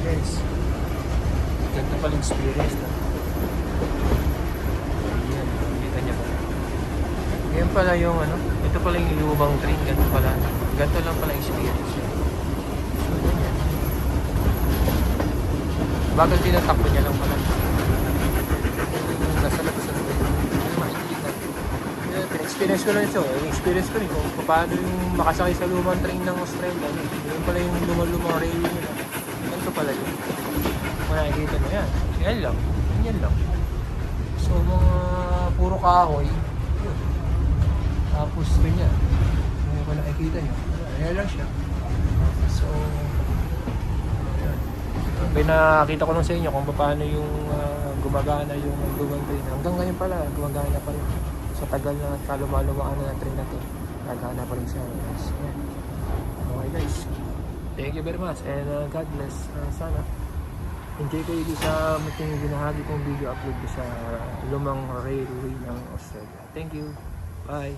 Guys, ganda pala yung experience na. Ayan, kita niya ba? Yan pala yung ano, ito pala yung lumang train, ganito pala. Ganito lang pala experience yun. So, ganyan. Bagal din ang takbo niya lang pala. Nasa labas na ito. Ano makikita. Experience ko lang ito. Experience ko rin kung paano yung makasakay sa lumang train ng Australia. Yun pala yung lumang railway nila. Ganito pala yun. Kung nakikita mo yan. Yan lang. Yan lang. So mga puro kahoy. Yun. Tapos ganyan. Kung nakikita nyo. Yan lang siya. So yan. Pinakita ko lang sa inyo kung paano yung gumagana yung lumang train. Hanggang ngayon pala gumagana pa rin. Sa tagal na at kalumalumaan na train na to, nagana pa rin siya. Yes. Yeah. Okay guys, thank you very much and God bless. Sana enjoy kayo sa ating binahagi kong video upload sa lumang railway ng Australia. Thank you. Bye.